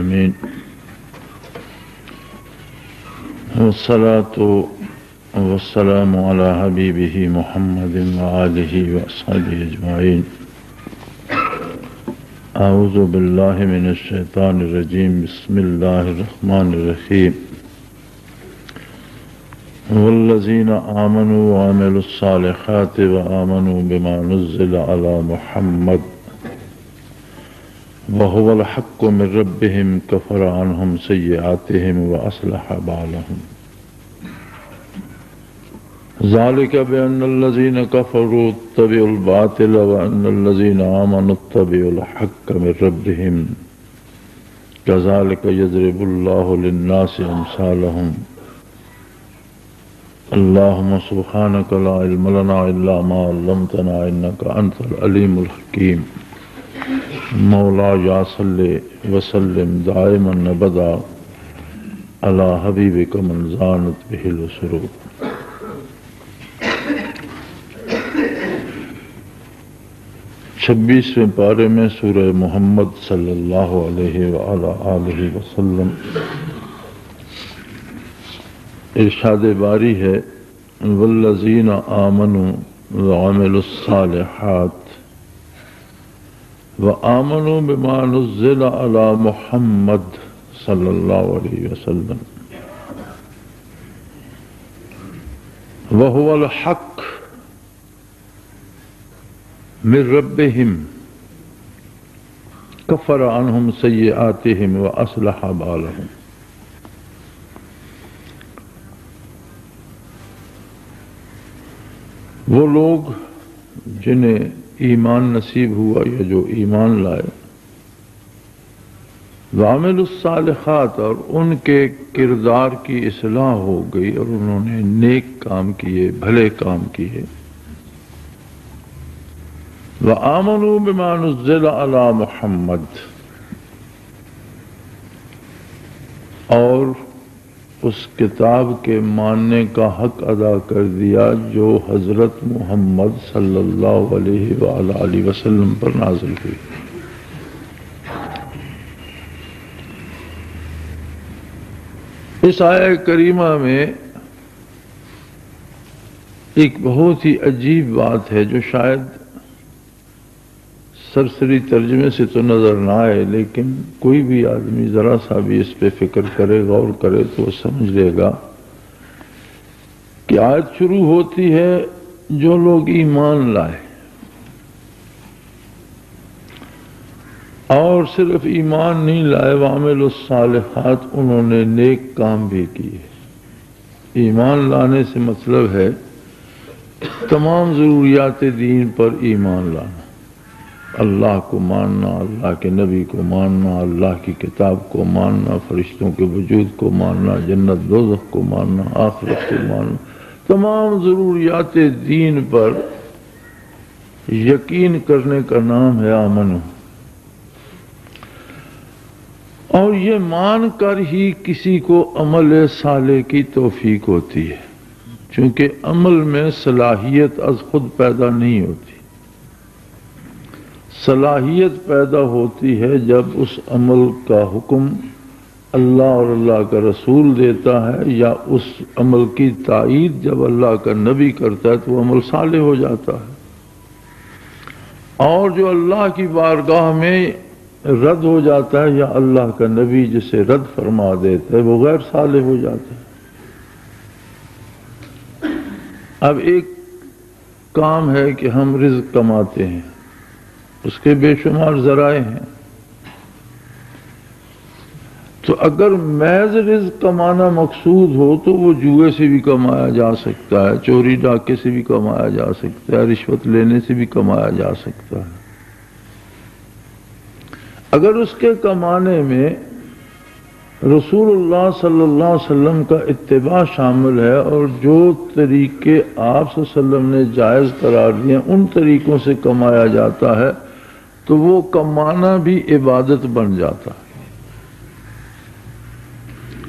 آمین والصلاة والسلام على حبیبہ محمد وآلہ وصحبہ اجمعین. اعوذ باللہ من الشیطان الرجیم. بسم اللہ الرحمن الرحیم. والذین آمنوا وعملوا الصالحات وآمنوا بما نزل على محمد وهو الحق من ربهم كفر عنهم سيئاتهم وأصلح بالهم. ذلك بأن الذين كفروا اتبعوا الباطل وأن الذين آمنوا اتبعوا الحق من ربهم كذلك يضرب الله للناس أمثالهم. اللهم سبحانك لا علم لنا إلا ما علمتنا إنك أنت العليم الحكيم. مولا یا صلی وسلم دائما ابدا علی حبیبک من زانت بہ السرور. چھبیسویں پارے میں سورہ محمد صلی اللہ علیہ وآلہ آلہ وسلم ارشاد باری ہے والذین آمنوا وعملوا الصالحات وآمنوا بما نزل على محمد صلی اللہ علیہ وسلم وهو الحق من ربهم كفر عنهم سيئاتهم وأصلح بالهم. وہ لوگ جنہیں ایمان نصیب ہوا یا جو ایمان لائے وعملوا الصالحات اور ان کے کردار کی اصلاح ہو گئی اور انہوں نے نیک کام کیے، بھلے کام کیے. وآمنوا بما نزل علی محمد اور اس کتاب کے ماننے کا حق ادا کر دیا جو حضرت محمد صلی اللہ علیہ وآلہ وسلم پر نازل ہوئی. اس آیہ کریمہ میں ایک بہت ہی عجیب بات ہے جو شاید سرسری ترجمے سے تو نظر نہ آئے، لیکن کوئی بھی آدمی ذرا سا بھی اس پہ فکر کرے، غور کرے تو وہ سمجھ لے گا کہ آیت شروع ہوتی ہے جو لوگ ایمان لائے اور صرف ایمان نہیں لائے، وعملوا الصالحات انہوں نے نیک کام بھی کیے. ایمان لانے سے مطلب ہے تمام ضروریات دین پر ایمان لانا، اللہ کو ماننا، اللہ کے نبی کو ماننا، اللہ کی کتاب کو ماننا، فرشتوں کے وجود کو ماننا، جنت دوزخ کو ماننا، آخرت کو ماننا، تمام ضروریات دین پر یقین کرنے کا نام ہے آمن. اور یہ مان کر ہی کسی کو عمل صالح کی توفیق ہوتی ہے، چونکہ عمل میں صلاحیت از خود پیدا نہیں ہوتی. صلاحیت پیدا ہوتی ہے جب اس عمل کا حکم اللہ اور اللہ کا رسول دیتا ہے، یا اس عمل کی تائید جب اللہ کا نبی کرتا ہے تو وہ عمل صالح ہو جاتا ہے. اور جو اللہ کی بارگاہ میں رد ہو جاتا ہے یا اللہ کا نبی جسے رد فرما دیتا ہے وہ غیر صالح ہو جاتا ہے. اب ایک کام ہے کہ ہم رزق کماتے ہیں، اس کے بے شمار ذرائع ہیں، تو اگر محض رزق کمانا مقصود ہو تو وہ جوئے سے بھی کمایا جا سکتا ہے، چوری ڈاکے سے بھی کمایا جا سکتا ہے، رشوت لینے سے بھی کمایا جا سکتا ہے. اگر اس کے کمانے میں رسول اللہ صلی اللہ علیہ وسلم کا اتباع شامل ہے اور جو طریقے آپ صلی اللہ علیہ وسلم نے جائز قرار دیے ان طریقوں سے کمایا جاتا ہے تو وہ کمانا بھی عبادت بن جاتا ہے.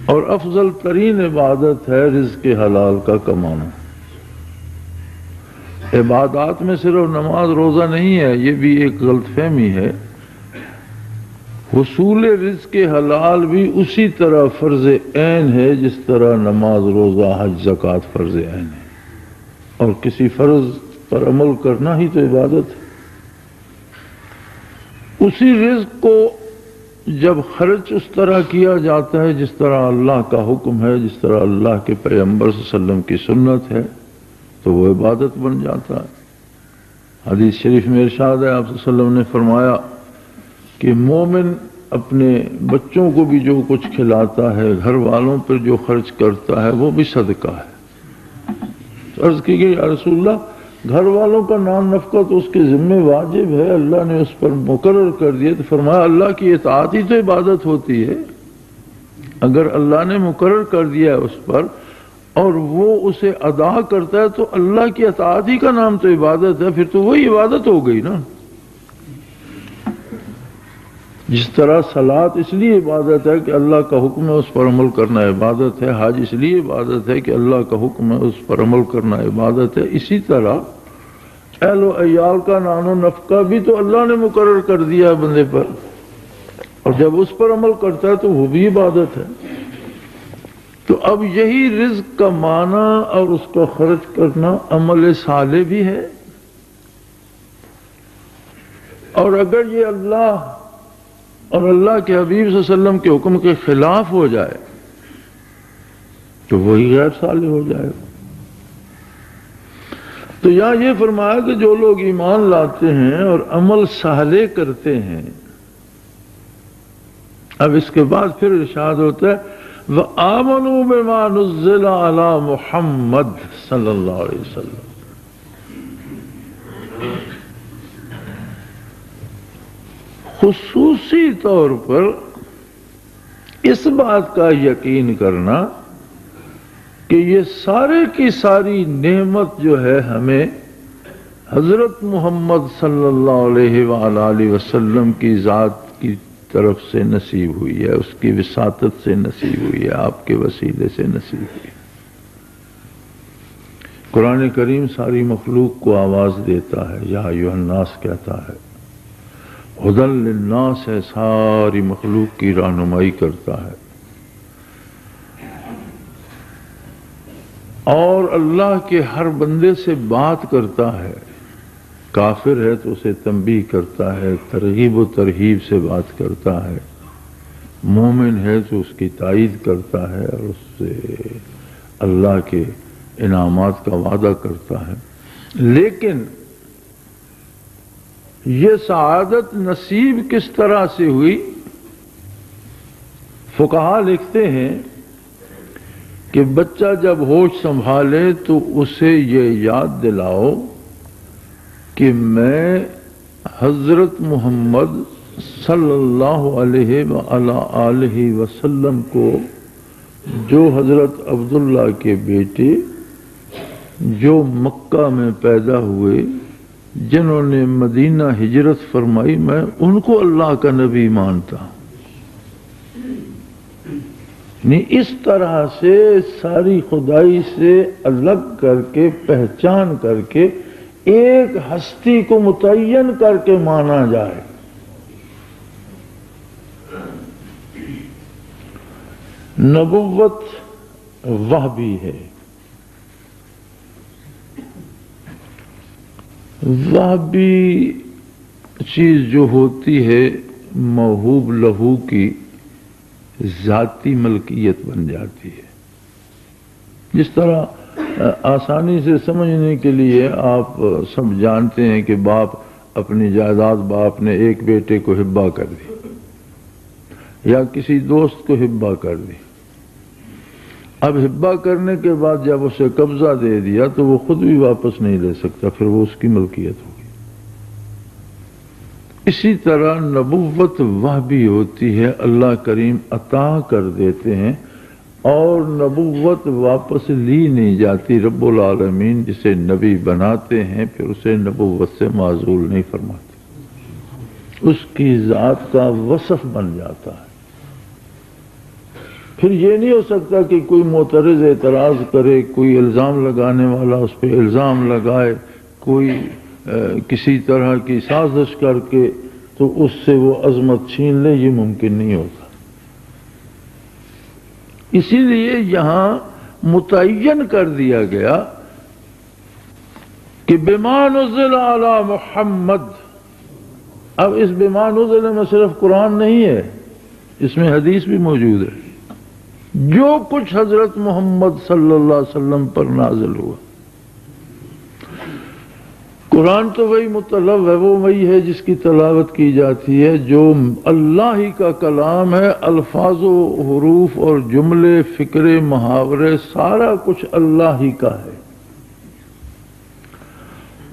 اور افضل ترین عبادت ہے رزق حلال کا کمانا. عبادات میں صرف نماز روزہ نہیں ہے، یہ بھی ایک غلط فہمی ہے. حصول رزق حلال بھی اسی طرح فرض عین ہے جس طرح نماز روزہ حج زکوٰۃ فرض عین ہے، اور کسی فرض پر عمل کرنا ہی تو عبادت ہے۔ اسی رزق کو جب خرچ اس طرح کیا جاتا ہے جس طرح اللہ کا حکم ہے، جس طرح اللہ کے پیغمبر صلی اللہ علیہ وسلم کی سنت ہے، تو وہ عبادت بن جاتا ہے۔ حدیث شریف میں ارشاد ہے، آپ صلی اللہ علیہ وسلم نے فرمایا کہ مومن اپنے بچوں کو بھی جو کچھ کھلاتا ہے، گھر والوں پر جو خرچ کرتا ہے، وہ بھی صدقہ ہے۔ تو عرض کی گئی یا رسول اللہ، گھر والوں کا نان نفقہ تو اس کے ذمہ واجب ہے، اللہ نے اس پر مقرر کر دیا، تو فرمایا اللہ کی اطاعت ہی تو عبادت ہوتی ہے۔ اگر اللہ نے مقرر کر دیا ہے اس پر اور وہ اسے ادا کرتا ہے تو اللہ کی اطاعت ہی کا نام تو عبادت ہے، پھر تو وہی عبادت ہو گئی نا۔ جس طرح صلاۃ اس لیے عبادت ہے کہ اللہ کا حکم ہے، اس پر عمل کرنا عبادت ہے، حج اس لیے عبادت ہے کہ اللہ کا حکم ہے، اس پر عمل کرنا عبادت ہے، اسی طرح اہل و عیال کا نان و نفقہ بھی تو اللہ نے مقرر کر دیا ہے بندے پر، اور جب اس پر عمل کرتا ہے تو وہ بھی عبادت ہے۔ تو اب یہی رزق کا معنی اور اس کا خرچ کرنا عمل صالح بھی ہے، اور اگر یہ اللہ اور اللہ کے حبیب صلی اللہ علیہ وسلم کے حکم کے خلاف ہو جائے تو وہی غیر صالح ہو جائے گا۔ تو یہاں یہ فرمایا کہ جو لوگ ایمان لاتے ہیں اور عمل صالح کرتے ہیں، اب اس کے بعد پھر ارشاد ہوتا ہے وَآمَنُوا بِمَا نُزِّلَ عَلَى مُحَمَّدٍ صلی اللہ علیہ وسلم۔ خصوصی طور پر اس بات کا یقین کرنا کہ یہ سارے کی ساری نعمت جو ہے ہمیں حضرت محمد صلی اللہ علیہ وآلہ وسلم کی ذات کی طرف سے نصیب ہوئی ہے، اس کی وساطت سے نصیب ہوئی ہے، آپ کے وسیلے سے نصیب ہوئی ہے۔ قرآن کریم ساری مخلوق کو آواز دیتا ہے، یا ایھا الناس کہتا ہے، ھدی للناس ہے، ساری مخلوق کی رہنمائی کرتا ہے، اور اللہ کے ہر بندے سے بات کرتا ہے۔ کافر ہے تو اسے تنبیہ کرتا ہے، ترغیب و ترہیب سے بات کرتا ہے، مومن ہے تو اس کی تائید کرتا ہے اور اس سے اللہ کے انعامات کا وعدہ کرتا ہے۔ لیکن یہ سعادت نصیب کس طرح سے ہوئی؟ فقہا لکھتے ہیں کہ بچہ جب ہوش سنبھالے تو اسے یہ یاد دلاؤ کہ میں حضرت محمد صلی اللہ علیہ وآلہ وسلم کو، جو حضرت عبداللہ کے بیٹے جو مکہ میں پیدا ہوئے، جنہوں نے مدینہ ہجرت فرمائی، میں ان کو اللہ کا نبی مانتا ہوں۔ اس طرح سے ساری خدائی سے الگ کر کے، پہچان کر کے، ایک ہستی کو متعین کر کے مانا جائے۔ نبوت وحی ہے، وحی چیز جو ہوتی ہے موہوب لہو کی ذاتی ملکیت بن جاتی ہے۔ جس طرح آسانی سے سمجھنے کے لیے آپ سب جانتے ہیں کہ باپ اپنی جائیداد باپ نے ایک بیٹے کو ہبہ کر دی یا کسی دوست کو ہبہ کر دی۔ اب ہبہ کرنے کے بعد جب اسے قبضہ دے دیا تو وہ خود بھی واپس نہیں لے سکتا، پھر وہ اس کی ملکیت ہوگی۔ اسی طرح نبوت وحی ہوتی ہے، اللہ کریم عطا کر دیتے ہیں اور نبوت واپس لی نہیں جاتی۔ رب العالمین جسے نبی بناتے ہیں پھر اسے نبوت سے معزول نہیں فرماتے، اس کی ذات کا وصف بن جاتا ہے۔ پھر یہ نہیں ہو سکتا کہ کوئی معترض اعتراض کرے، کوئی الزام لگانے والا اس پہ الزام لگائے، کوئی کسی طرح کی سازش کر کے تو اس سے وہ عظمت چھین لے، یہ ممکن نہیں ہوگا۔ اسی لیے یہاں متعین کر دیا گیا کہ بما نزل علی محمد۔ اب اس بما نزل میں صرف قرآن نہیں ہے، اس میں حدیث بھی موجود ہے، جو کچھ حضرت محمد صلی اللہ علیہ وسلم پر نازل ہوا۔ قرآن تو وہی مطلب ہے، وہ وہی ہے جس کی تلاوت کی جاتی ہے، جو اللہ ہی کا کلام ہے، الفاظ و حروف اور جملے، فکرے، محاورے، سارا کچھ اللہ ہی کا ہے۔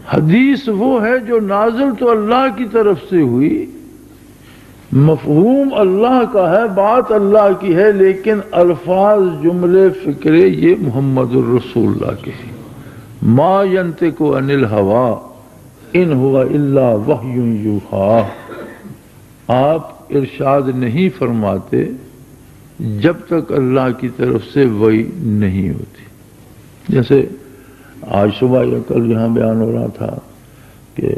حدیث وہ ہے جو نازل تو اللہ کی طرف سے ہوئی، مفہوم اللہ کا ہے، بات اللہ کی ہے، لیکن الفاظ، جملے، فکرے یہ محمد الرسول اللہ کے ہیں۔ ما ینطق عن الہوی ان هو الا وحی یوحی۔ آپ ارشاد نہیں فرماتے جب تک اللہ کی طرف سے وحی نہیں ہوتی۔ جیسے آج صبح یا کل یہاں بیان ہو رہا تھا کہ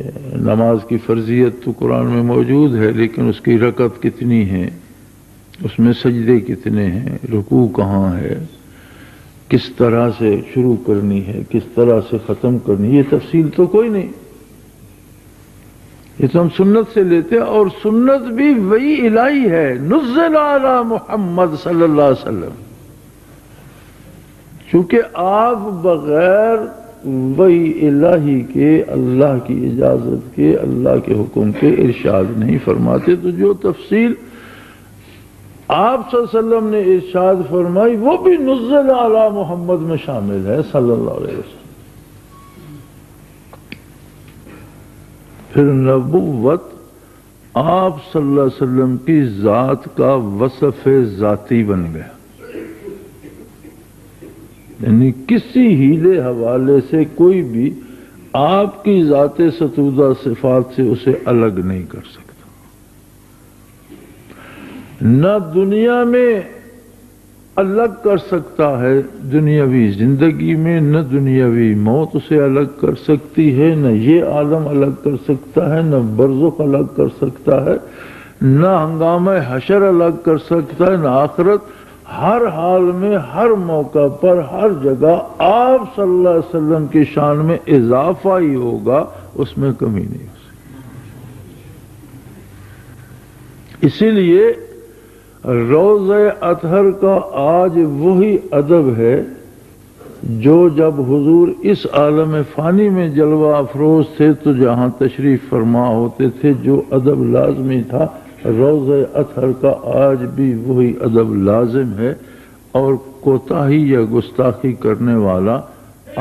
نماز کی فرضیت تو قرآن میں موجود ہے، لیکن اس کی رکعت کتنی ہے، اس میں سجدے کتنے ہیں، رکوع کہاں ہے، کس طرح سے شروع کرنی ہے، کس طرح سے ختم کرنی ہے، یہ تفصیل تو کوئی نہیں۔ یہ تو ہم سنت سے لیتے ہیں، اور سنت بھی وہی الہی ہے، نزل علی محمد صلی اللہ علیہ وسلم۔ چونکہ آپ بغیر وہی الہی کے، اللہ کی اجازت کے، اللہ کے حکم کے ارشاد نہیں فرماتے، تو جو تفصیل آپ صلی اللہ علیہ وسلم نے ارشاد فرمائی وہ بھی نزل علی محمد میں شامل ہے صلی اللہ علیہ وسلم۔ پھر نبوت آپ صلی اللہ علیہ وسلم کی ذات کا وصف ذاتی بن گیا، یعنی کسی ہیلے حوالے سے کوئی بھی آپ کی ذات ستودہ صفات سے اسے الگ نہیں کر سکتا۔ نہ دنیا میں الگ کر سکتا ہے، دنیاوی زندگی میں نہ دنیاوی موت اسے الگ کر سکتی ہے، نہ یہ عالم الگ کر سکتا ہے، نہ برزخ الگ کر سکتا ہے، نہ ہنگامہ حشر الگ کر سکتا ہے، نہ آخرت۔ ہر حال میں، ہر موقع پر، ہر جگہ آپ صلی اللہ علیہ وسلم کی شان میں اضافہ ہی ہوگا، اس میں کمی نہیں ہو سکتی۔ اسی لیے روضہ اطہر کا آج وہی ادب ہے جو جب حضور اس عالم فانی میں جلوہ افروز تھے تو جہاں تشریف فرما ہوتے تھے، جو ادب لازمی تھا، روضہ اطہر کا آج بھی وہی ادب لازم ہے، اور کوتاہی یا گستاخی کرنے والا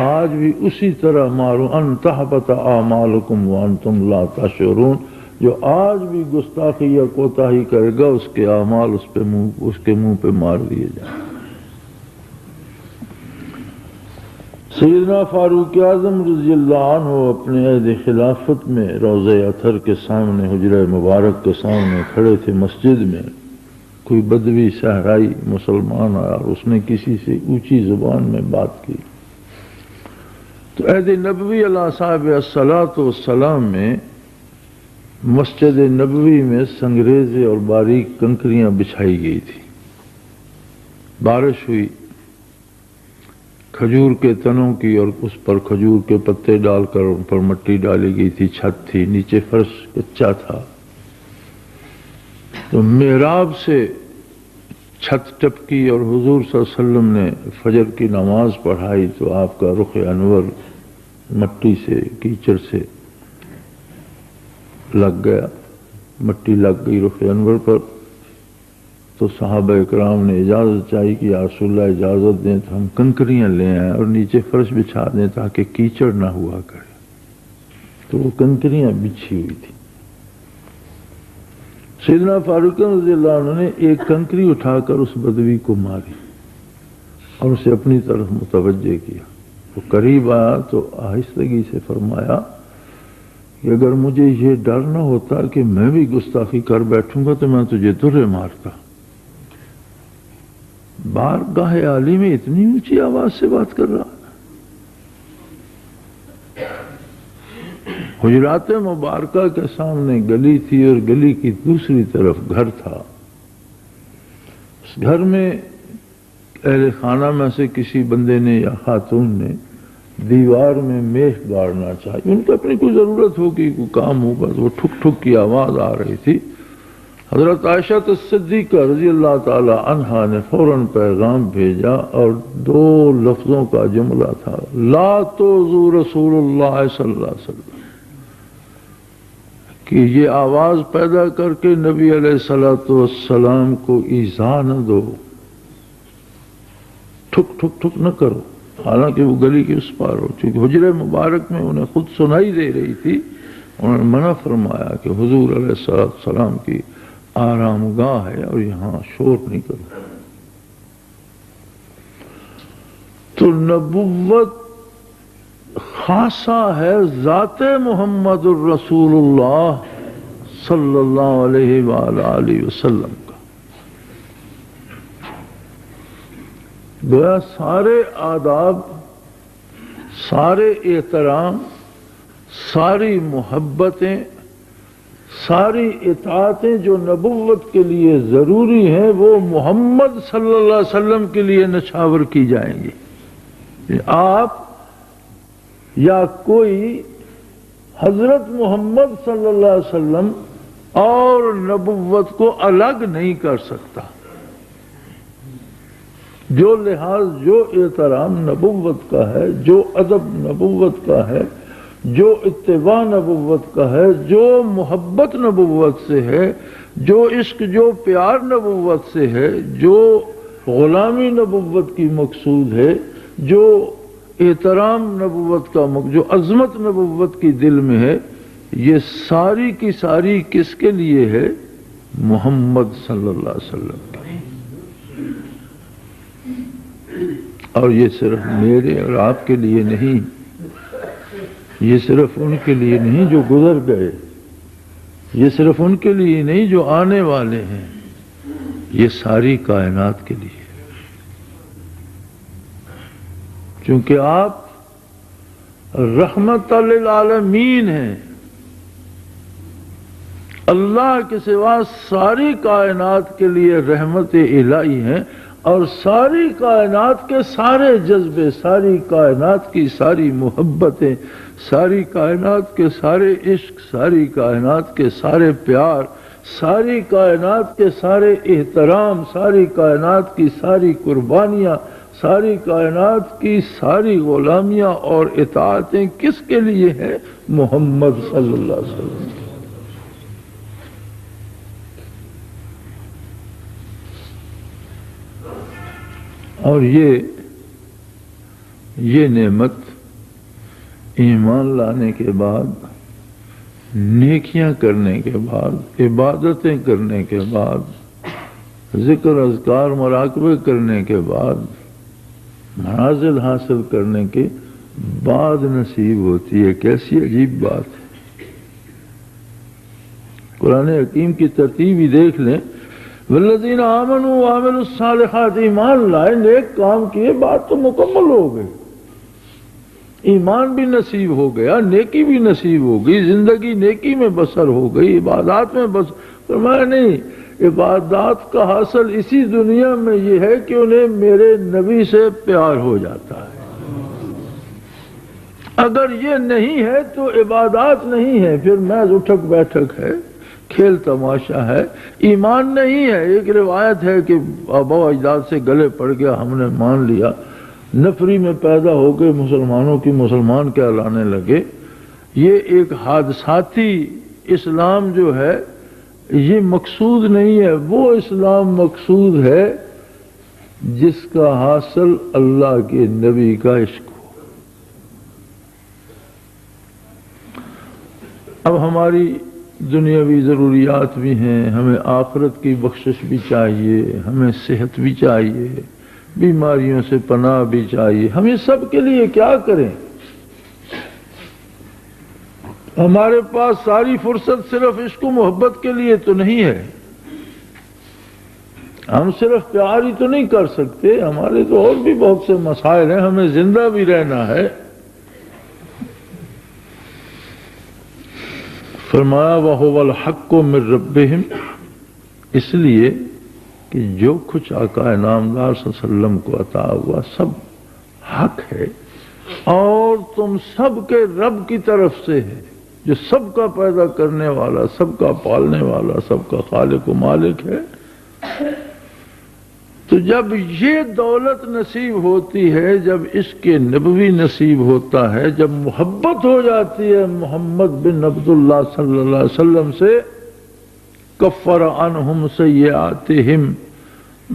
آج بھی اسی طرح مارو ان تحبط اعمالکم وانتم لا تشعرون، جو آج بھی گستاخی یا کوتاہی کرے گا اس کے اعمال اس کے منہ پہ مار دیے جائیں۔ سیدنا فاروق اعظم رضی اللہ عنہ اپنے عہد خلافت میں روضہ اطہر کے سامنے، حجرہ مبارک کے سامنے کھڑے تھے مسجد میں۔ کوئی بدوی صحرائی مسلمان آیا اور اس نے کسی سے اونچی زبان میں بات کی، تو عہد نبوی علیہ صاحب الصلاۃ والسلام میں مسجد نبوی میں سنگریزے اور باریک کنکریاں بچھائی گئی تھی۔ بارش ہوئی کھجور کے تنوں کی، اور اس پر کھجور کے پتے ڈال کر ان پر مٹی ڈالی گئی تھی، چھت تھی، نیچے فرش کچا تھا، تو محراب سے چھت ٹپکی اور حضور صلی اللہ علیہ وسلم نے فجر کی نماز پڑھائی تو آپ کا رخ انور مٹی سے، کیچڑ سے لگ گیا، مٹی لگ گئی رخ انور پر۔ تو صحابہ اکرام نے اجازت چاہی کہ یا رسول اللہ اجازت دیں تو ہم کنکریاں لے آئیں اور نیچے فرش بچھا دیں تاکہ کیچڑ نہ ہوا کرے، تو وہ کنکریاں بچھی ہوئی تھی۔ سیدنا فاروق رضی اللہ عنہ نے ایک کنکری اٹھا کر اس بدوی کو ماری اور اسے اپنی طرف متوجہ کیا۔ وہ قریب آیا تو آہستگی سے فرمایا کہ اگر مجھے یہ ڈر نہ ہوتا کہ میں بھی گستاخی کر بیٹھوں گا تو میں تجھے درے مارتا۔ بارگاہ عالی میں اتنی اونچی آواز سے بات کر رہا، حجرات مبارکہ کے سامنے گلی تھی اور گلی کی دوسری طرف گھر تھا. اس گھر میں اہل خانہ میں سے کسی بندے نے یا خاتون نے دیوار میں میخ گاڑنا چاہی. ان کو اپنی کوئی ضرورت ہوگی، کوئی کام ہوگا، تو وہ ٹھک ٹھک کی آواز آ رہی تھی. حضرت عائشہ صدیقہ رضی اللہ تعالی عنہا نے فوراً پیغام بھیجا اور 2 لفظوں کا جملہ تھا، لا تؤذوا رسول اللہ صلی اللہ علیہ وسلم، کہ یہ آواز پیدا کر کے نبی علیہ الصلوۃ والسلام کو ایذا نہ دو، ٹھک ٹھک ٹھک نہ کرو. حالانکہ وہ گلی کے اس پار ہو، چونکہ حجرے مبارک میں انہیں خود سنائی دے رہی تھی. انہوں نے منع فرمایا کہ حضور علیہ الصلوۃ والسلام کی آرام گاہ ہے اور یہاں شور نہیں کرو. تو نبوت خاصہ ہے ذات محمد الرسول اللہ صلی اللہ علیہ وآلہ وسلم کا. گویا سارے آداب، سارے احترام، ساری محبتیں، ساری اطاعتیں جو نبوت کے لیے ضروری ہیں وہ محمد صلی اللہ علیہ وسلم کے لیے نچھاور کی جائیں گی. آپ یا کوئی حضرت محمد صلی اللہ علیہ وسلم اور نبوت کو الگ نہیں کر سکتا. جو لحاظ، جو احترام نبوت کا ہے، جو ادب نبوت کا ہے، جو اتباع نبوت کا ہے، جو محبت نبوت سے ہے، جو عشق، جو پیار نبوت سے ہے، جو غلامی نبوت کی مقصود ہے، جو احترام نبوت کا جو عظمت نبوت کی دل میں ہے، یہ ساری کی ساری کس کے لیے ہے؟ محمد صلی اللہ علیہ وسلم کی. اور یہ صرف میرے اور آپ کے لیے نہیں، یہ صرف ان کے لیے نہیں جو گزر گئے، یہ صرف ان کے لیے نہیں جو آنے والے ہیں، یہ ساری کائنات کے لیے. چونکہ آپ رحمت للعالمین ہیں. اللہ کے سوا ساری کائنات کے لیے رحمت الہی ہیں، اور ساری کائنات کے سارے جذبے، ساری کائنات کی ساری محبتیں، ساری کائنات کے سارے عشق، ساری کائنات کے سارے پیار، ساری کائنات کے سارے احترام، ساری کائنات کی ساری قربانیاں، ساری کائنات کی ساری غلامیاں اور اطاعتیں کس کے لیے ہیں؟ محمد صلی اللہ علیہ وسلم. اور یہ نعمت ایمان لانے کے بعد، نیکیاں کرنے کے بعد، عبادتیں کرنے کے بعد، ذکر اذکار مراقبے کرنے کے بعد، منازل حاصل کرنے کے بعد نصیب ہوتی ہے. کیسی عجیب بات ہے. قرآن حکیم کی ترتیب ہی دیکھ لیں، والذین آمنوا وعملوا الصالحات، ایمان لائے، نیک کام کیے، بات تو مکمل ہو گئی. ایمان بھی نصیب ہو گیا، نیکی بھی نصیب ہو گئی، زندگی نیکی میں بسر ہو گئی، عبادات میں بسر. فرمایا نہیں، عبادات کا حاصل اسی دنیا میں یہ ہے کہ انہیں میرے نبی سے پیار ہو جاتا ہے. اگر یہ نہیں ہے تو عبادات نہیں ہے، پھر محض اٹھک بیٹھک ہے، کھیل تماشا ہے، ایمان نہیں ہے. ایک روایت ہے کہ آبا و اجداد سے گلے پڑ گیا، ہم نے مان لیا، نفری میں پیدا ہو کے مسلمانوں کی مسلمان کہلانے لگے. یہ ایک حادثاتی اسلام جو ہے یہ مقصود نہیں ہے. وہ اسلام مقصود ہے جس کا حاصل اللہ کے نبی کا عشق ہو. اب ہماری دنیاوی ضروریات بھی ہیں، ہمیں آخرت کی بخشش بھی چاہیے، ہمیں صحت بھی چاہیے، بیماریوں سے پناہ بھی چاہیے. ہم اس سب کے لیے کیا کریں؟ ہمارے پاس ساری فرصت صرف عشق و محبت کے لیے تو نہیں ہے. ہم صرف پیار ہی تو نہیں کر سکتے، ہمارے تو اور بھی بہت سے مسائل ہیں. ہمیں زندہ بھی رہنا ہے. فرمایا وَهُوَ الْحَقُّ مِن رَبِّهِمْ، اس لیے کہ جو کچھ آقا نامدار صلی اللہ علیہ وسلم کو عطا ہوا سب حق ہے اور تم سب کے رب کی طرف سے ہے، جو سب کا پیدا کرنے والا، سب کا پالنے والا، سب کا خالق و مالک ہے۔ تو جب یہ دولت نصیب ہوتی ہے، جب اس کے نبوی نصیب ہوتا ہے، جب محبت ہو جاتی ہے محمد بن عبداللہ صلی اللہ علیہ وسلم سے، کفر عنہم سیئاتہم،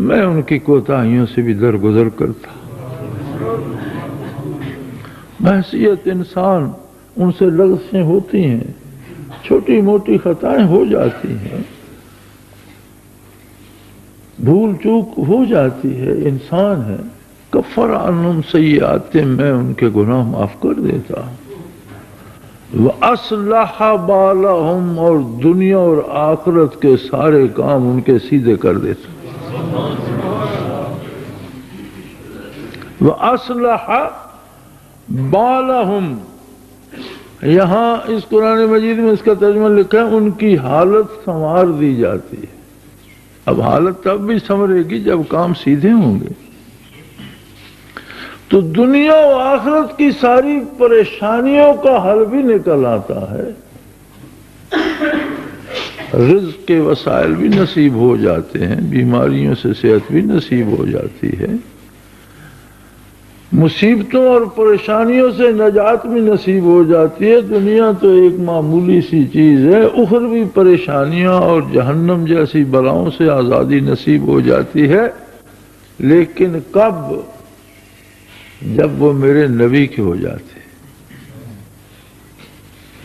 میں ان کی کوتاہیوں سے بھی درگزر کرتا۔ بحیثیت انسان ان سے لغزشیں ہوتی ہیں، چھوٹی موٹی خطائیں ہو جاتی ہیں، بھول چوک ہو جاتی ہے، انسان ہے۔ کفر عنہم سیئاتہم، میں ان کے گناہ معاف کر دیتا ہوں۔ وَأَصْلَحَ بَالَهُمْ، اور دنیا اور آخرت کے سارے کام ان کے سیدھے کر دیتا ہوں۔ وَأَصْلَحَ بَالَهُمْ، یہاں اس قرآن مجید میں اس کا ترجمہ لکھا ہے ان کی حالت سنوار دی جاتی ہے۔ اب حالت تب بھی سنورے گی جب کام سیدھے ہوں گے۔ تو دنیا و آخرت کی ساری پریشانیوں کا حل بھی نکل آتا ہے، رزق کے وسائل بھی نصیب ہو جاتے ہیں، بیماریوں سے صحت بھی نصیب ہو جاتی ہے، مصیبتوں اور پریشانیوں سے نجات بھی نصیب ہو جاتی ہے۔ دنیا تو ایک معمولی سی چیز ہے، اخروی پریشانیاں اور جہنم جیسی بلاؤں سے آزادی نصیب ہو جاتی ہے، لیکن کب؟ جب وہ میرے نبی کے ہو جاتے۔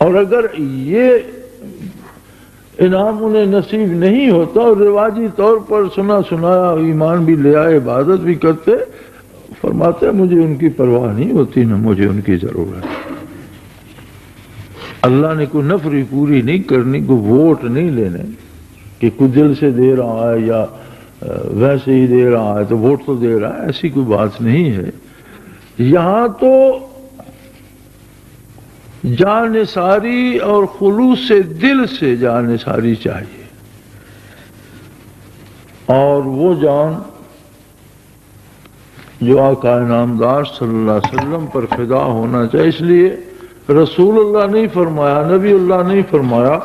اور اگر یہ انعام انہیں نصیب نہیں ہوتا اور رواجی طور پر سنا سنایا ایمان بھی لے آئے، عبادت بھی کرتے، فرماتے ہیں مجھے ان کی پرواہ نہیں ہوتی، نہ مجھے ان کی ضرورت۔ اللہ نے کوئی نفری پوری نہیں کرنی، کوئی ووٹ نہیں لینے کہ کوئی دل سے دے رہا ہے یا ویسے ہی دے رہا ہے تو ووٹ تو دے رہا ہے، ایسی کوئی بات نہیں ہے۔ یہاں تو جانثاری اور خلوص سے دل سے جانثاری چاہیے، اور وہ جان جو آقا نامدار صلی اللہ علیہ وسلم پر فدا ہونا چاہیے۔ اس لیے رسول اللہ نہیں فرمایا، نبی اللہ نہیں فرمایا،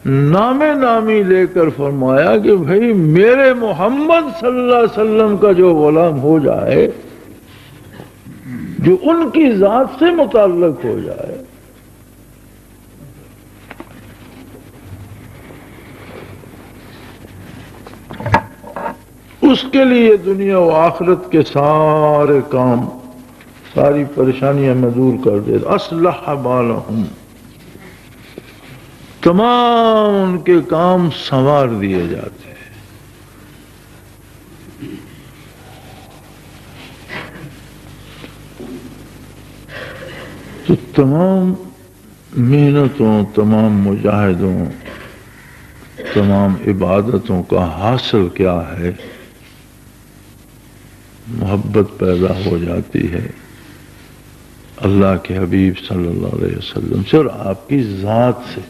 نام نامی لے کر فرمایا کہ بھئی میرے محمد صلی اللہ علیہ وسلم کا جو غلام ہو جائے، جو ان کی ذات سے متعلق ہو جائے، اس کے لیے دنیا و آخرت کے سارے کام، ساری پریشانیاں میں دور کر دے۔ اصلح بالہم، تمام ان کے کام سنوار دیے جاتے ہیں۔ تو تمام محنتوں، تمام مجاہدوں، تمام عبادتوں کا حاصل کیا ہے؟ محبت پیدا ہو جاتی ہے اللہ کے حبیب صلی اللہ علیہ وسلم سے اور آپ کی ذات سے۔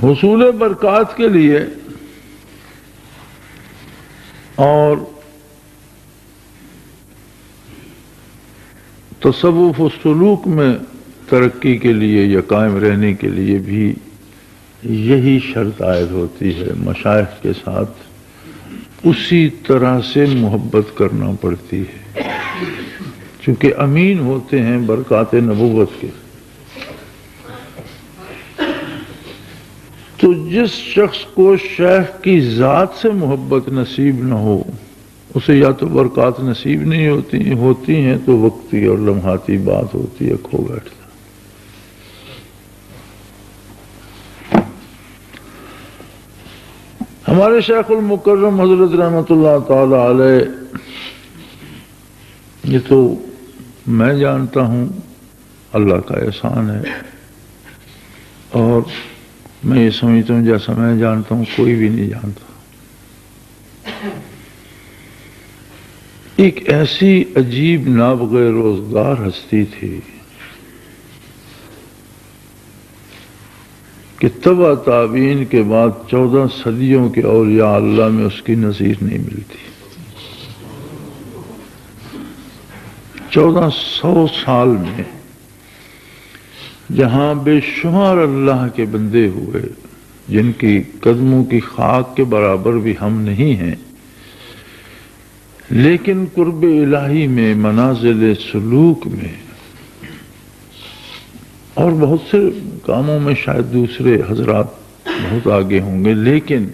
حصول برکات کے لیے اور تصوف و سلوک میں ترقی کے لیے یا قائم رہنے کے لیے بھی یہی شرط عائد ہوتی ہے، مشائخ کے ساتھ اسی طرح سے محبت کرنا پڑتی ہے، چونکہ امین ہوتے ہیں برکات نبوت کے۔ تو جس شخص کو شیخ کی ذات سے محبت نصیب نہ ہو، اسے یا تو برکات نصیب نہیں ہوتی ہیں تو وقتی اور لمحاتی بات ہوتی ہے، کھو بیٹھتا۔ ہمارے شیخ المکرم حضرت رحمۃ اللہ تعالی علیہ، یہ تو میں جانتا ہوں اللہ کا احسان ہے، اور میں یہ سمجھتا ہوں جیسا میں جانتا ہوں کوئی بھی نہیں جانتا۔ ایک ایسی عجیب نابغہ روزگار ہستی تھی کہ تبع تابعین کے بعد 14 صدیوں کے اولیاء اللہ میں اس کی نظیر نہیں ملتی۔ 1400 سال میں جہاں بے شمار اللہ کے بندے ہوئے جن کی قدموں کی خاک کے برابر بھی ہم نہیں ہیں، لیکن قرب الہی میں، منازل سلوک میں اور بہت سے کاموں میں شاید دوسرے حضرات بہت آگے ہوں گے، لیکن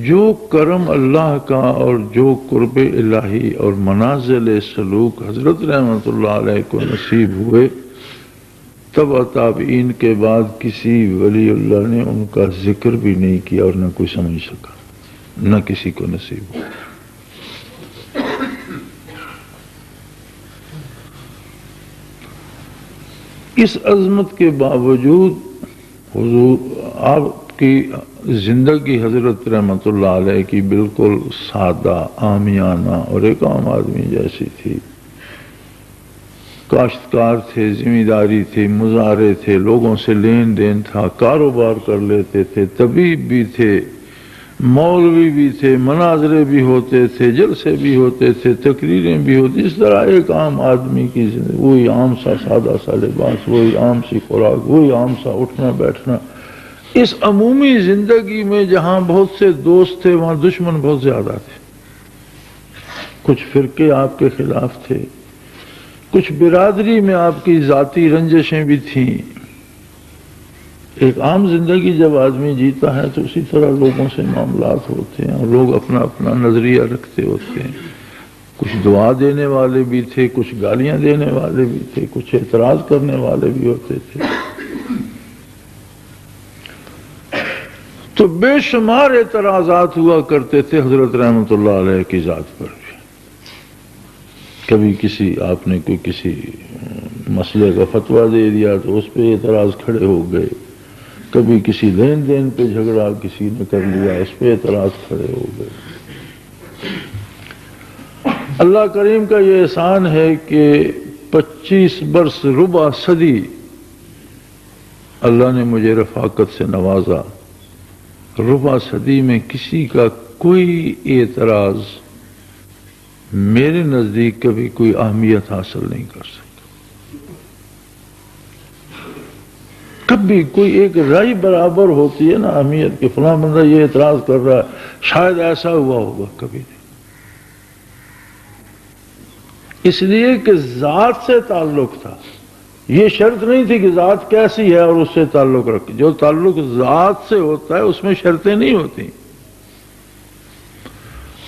جو کرم اللہ کا اور جو قرب الہی اور منازل سلوک حضرت رحمت اللہ علیہ کو نصیب ہوئے، تبع تابعین کے بعد کسی ولی اللہ نے ان کا ذکر بھی نہیں کیا اور نہ کوئی سمجھ سکا، نہ کسی کو نصیب ہوا۔ اس عظمت کے باوجود حضور آپ کی زندگی حضرت رحمت اللہ علیہ کی بالکل سادہ، عامیانہ اور ایک عام آدمی جیسی تھی۔ کاشتکار تھے، ذمہ داری تھی، مزارے تھے، لوگوں سے لین دین تھا، کاروبار کر لیتے تھے، طبیب بھی تھے، مولوی بھی تھے، مناظرے بھی ہوتے تھے، جلسے بھی ہوتے تھے، تقریریں بھی ہوتی، اس طرح ایک عام آدمی کی زندگی، وہی عام سا سادہ سا لباس، وہی عام سی خوراک، وہی عام سا اٹھنا بیٹھنا۔ اس عمومی زندگی میں جہاں بہت سے دوست تھے وہاں دشمن بہت زیادہ تھے۔ کچھ فرقے آپ کے خلاف تھے، کچھ برادری میں آپ کی ذاتی رنجشیں بھی تھیں۔ ایک عام زندگی جب آدمی جیتا ہے تو اسی طرح لوگوں سے معاملات ہوتے ہیں اور لوگ اپنا اپنا نظریہ رکھتے ہوتے ہیں۔ کچھ دعا دینے والے بھی تھے، کچھ گالیاں دینے والے بھی تھے، کچھ اعتراض کرنے والے بھی ہوتے تھے۔ تو بے شمار اعتراضات ہوا کرتے تھے حضرت رحمت اللہ علیہ کی ذات پر بھی۔ کبھی کسی آپ نے کوئی کسی مسئلے کا فتویٰ دے دیا تو اس پہ اعتراض کھڑے ہو گئے، کبھی کسی لین دین پہ جھگڑا کسی نے کر لیا، اس پہ اعتراض کھڑے ہو گئے۔ اللہ کریم کا یہ احسان ہے کہ 25 برس ربع صدی اللہ نے مجھے رفاقت سے نوازا۔ ربع صدی میں کسی کا کوئی اعتراض میرے نزدیک کبھی کوئی اہمیت حاصل نہیں کر سکتا۔ کبھی کوئی ایک رائے برابر ہوتی ہے نا اہمیت کہ فلاں بندہ یہ اعتراض کر رہا ہے، شاید ایسا ہوا ہوگا، کبھی نہیں۔ اس لیے کہ ذات سے تعلق تھا، یہ شرط نہیں تھی کہ ذات کیسی ہے اور اس سے تعلق رکھے۔ جو تعلق ذات سے ہوتا ہے اس میں شرطیں نہیں ہوتی،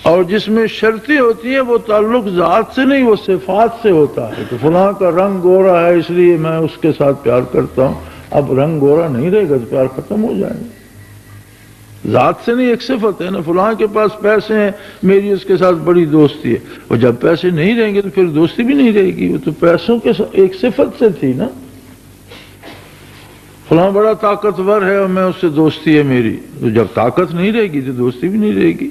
اور جس میں شرطیں ہوتی ہیں وہ تعلق ذات سے نہیں، وہ صفات سے ہوتا ہے۔ کہ فلاں کا رنگ گورا ہے اس لیے میں اس کے ساتھ پیار کرتا ہوں، اب رنگ گورا نہیں رہے گا تو پیار ختم ہو جائے گا۔ ذات سے نہیں، ایک صفت ہے نا۔ فلاں کے پاس پیسے ہیں، میری اس کے ساتھ بڑی دوستی ہے، اور جب پیسے نہیں رہیں گے تو پھر دوستی بھی نہیں رہے گی۔ وہ تو پیسوں کے ایک صفت سے تھی نا۔ فلاں بڑا طاقتور ہے اور میں اس سے دوستی ہے میری، تو جب طاقت نہیں رہے گی تو دوستی بھی نہیں رہے گی۔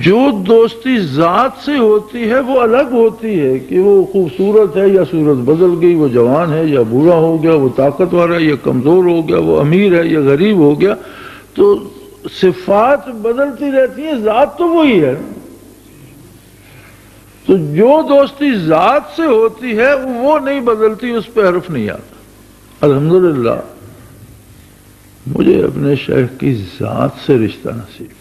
جو دوستی ذات سے ہوتی ہے وہ الگ ہوتی ہے کہ وہ خوبصورت ہے یا صورت بدل گئی، وہ جوان ہے یا بوڑھا ہو گیا، وہ طاقتور ہے یا کمزور ہو گیا، وہ امیر ہے یا غریب ہو گیا، تو صفات بدلتی رہتی ہیں، ذات تو وہی ہے۔ تو جو دوستی ذات سے ہوتی ہے وہ نہیں بدلتی، اس پہ حرف نہیں آتا۔ الحمدللہ مجھے اپنے شیخ کی ذات سے رشتہ نصیب،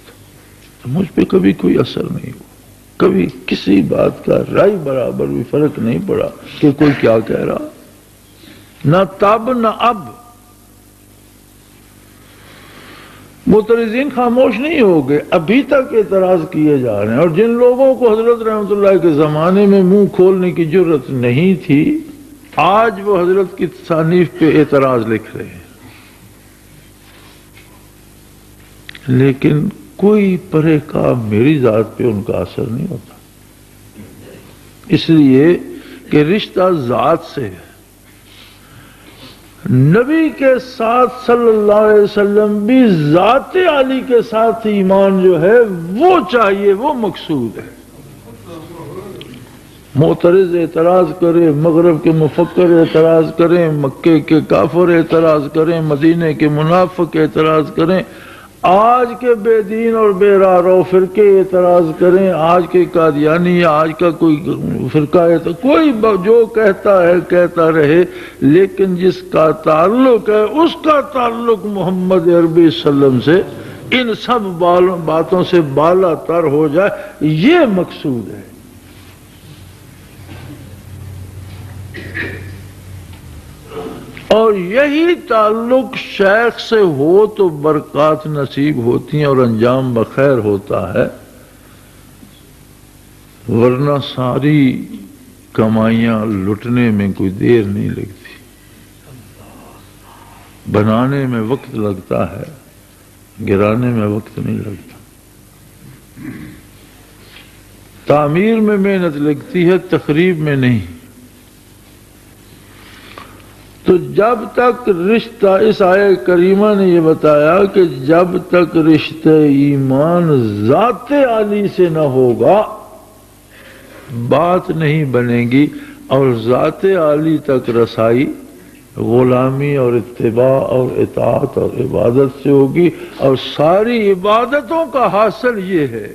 تو مجھ پہ کبھی کوئی اثر نہیں ہوا، کبھی کسی بات کا رائے برابر بھی فرق نہیں پڑا کہ کوئی کیا کہہ رہا، نہ تب نہ اب۔ معترضین خاموش نہیں ہو گئے، ابھی تک اعتراض کیے جا رہے ہیں، اور جن لوگوں کو حضرت رحمت اللہ کے زمانے میں منہ کھولنے کی جرت نہیں تھی، آج وہ حضرت کی تصانیف پہ اعتراض لکھ رہے ہیں۔ لیکن کوئی پرے کا میری ذات پہ ان کا اثر نہیں ہوتا، اس لیے کہ رشتہ ذات سے ہے۔ نبی کے ساتھ صلی اللہ علیہ وسلم بھی ذات علی کے ساتھ ایمان جو ہے وہ چاہیے، وہ مقصود ہے۔ معترض اعتراض کرے، مغرب کے مفکر اعتراض کریں، مکے کے کافر اعتراض کریں، مدینے کے منافق اعتراض کریں، آج کے بے دین اور بے راہ فرقے اعتراض کریں، آج کے قادیانی یا آج کا کوئی فرقہ ہے، کوئی جو کہتا ہے کہتا رہے، لیکن جس کا تعلق ہے اس کا تعلق محمد عربی صلی اللہ علیہ وسلم سے ان سب باتوں سے بالا تر ہو جائے، یہ مقصود ہے۔ اور یہی تعلق شیخ سے ہو تو برکات نصیب ہوتی ہیں اور انجام بخیر ہوتا ہے، ورنہ ساری کمائیاں لٹنے میں کوئی دیر نہیں لگتی، بنانے میں وقت لگتا ہے، گرانے میں وقت نہیں لگتا، تعمیر میں محنت لگتی ہے، تخریب میں نہیں۔ تو جب تک رشتہ، اس آیہ کریمہ نے یہ بتایا کہ جب تک رشتہ ایمان ذات علی سے نہ ہوگا بات نہیں بنے گی، اور ذات علی تک رسائی غلامی اور اتباع اور اطاعت اور عبادت سے ہوگی، اور ساری عبادتوں کا حاصل یہ ہے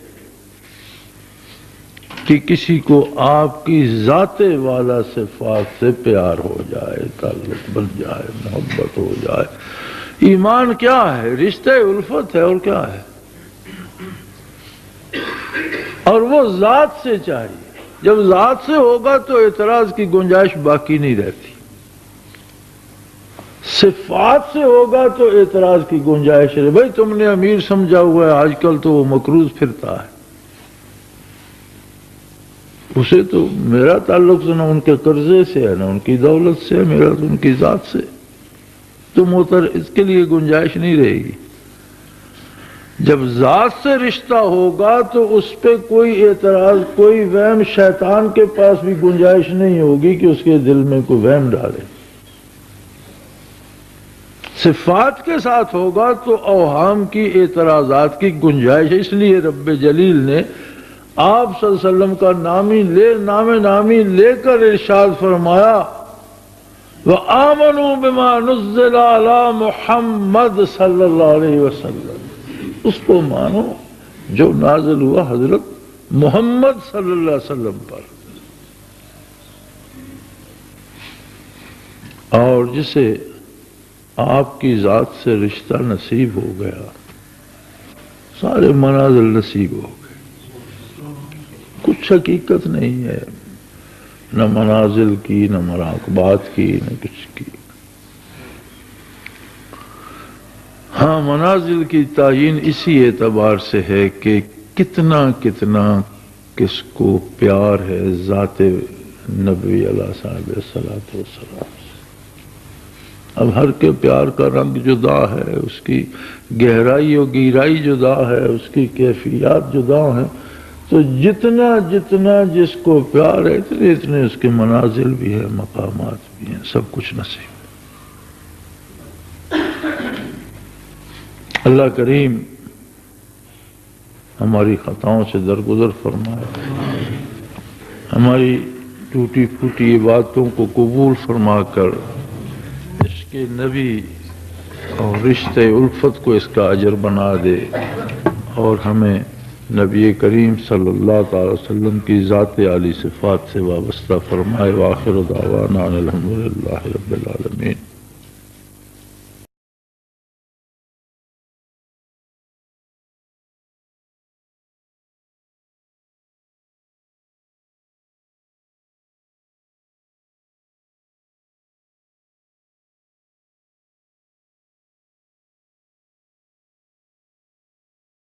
کہ کسی کو آپ کی ذات والا صفات سے پیار ہو جائے، تعلق بن جائے، محبت ہو جائے۔ ایمان کیا ہے؟ رشتہ الفت ہے، اور کیا ہے؟ اور وہ ذات سے چاہیے۔ جب ذات سے ہوگا تو اعتراض کی گنجائش باقی نہیں رہتی، صفات سے ہوگا تو اعتراض کی گنجائش رہے۔ بھائی تم نے امیر سمجھا ہوا ہے، آج کل تو وہ مقروض پھرتا ہے، اسے تو میرا تعلق نہ ان کے قرضے سے ہے، نہ ان کی دولت سے ہے، میرا تو ان کی ذات سے، تو اس کے لیے گنجائش نہیں رہے گی۔ جب ذات سے رشتہ ہوگا تو اس پہ کوئی اعتراض، کوئی وہم، شیطان کے پاس بھی گنجائش نہیں ہوگی کہ اس کے دل میں کوئی وہم ڈالے۔ صفات کے ساتھ ہوگا تو اوہام کی، اعتراضات کی گنجائش ہے۔ اس لیے رب جلیل نے آپ صلی اللہ علیہ وسلم کا نامی لے کر ارشاد فرمایا وَآمَنُوا بِمَا نُزِّلَ عَلَى مُحَمَّدٍ صلی اللہ علیہ وسلم، اس کو مانو جو نازل ہوا حضرت محمد صلی اللہ علیہ وسلم پر، اور جسے آپ کی ذات سے رشتہ نصیب ہو گیا، سارے منازل نصیب ہو گئے۔ کچھ حقیقت نہیں ہے، نہ منازل کی، نہ مراقبات کی، نہ کچھ کی۔ ہاں، منازل کی تعین اسی اعتبار سے ہے کہ کتنا کس کو پیار ہے ذات نبی علیہ صاحب الصلاۃ والسلام سے۔ اب ہر کے پیار کا رنگ جدا ہے، اس کی گہرائی و گہرائی جدا ہے، اس کی کیفیات جدا ہیں، تو جتنا جس کو پیار ہے اتنے اس کے منازل بھی ہیں، مقامات بھی ہیں، سب کچھ نصیب۔ اللہ کریم ہماری خطاؤں سے درگزر فرمائے، ہماری ٹوٹی پھوٹی باتوں کو قبول فرما کر عشق نبی اور رشتہ الفت کو اس کا اجر بنا دے، اور ہمیں نبی کریم صلی اللہ تعالی وسلم کی ذات عالی صفات سے وابستہ فرمائے۔ وآخر دعوانا الحمدللہ رب العالمین۔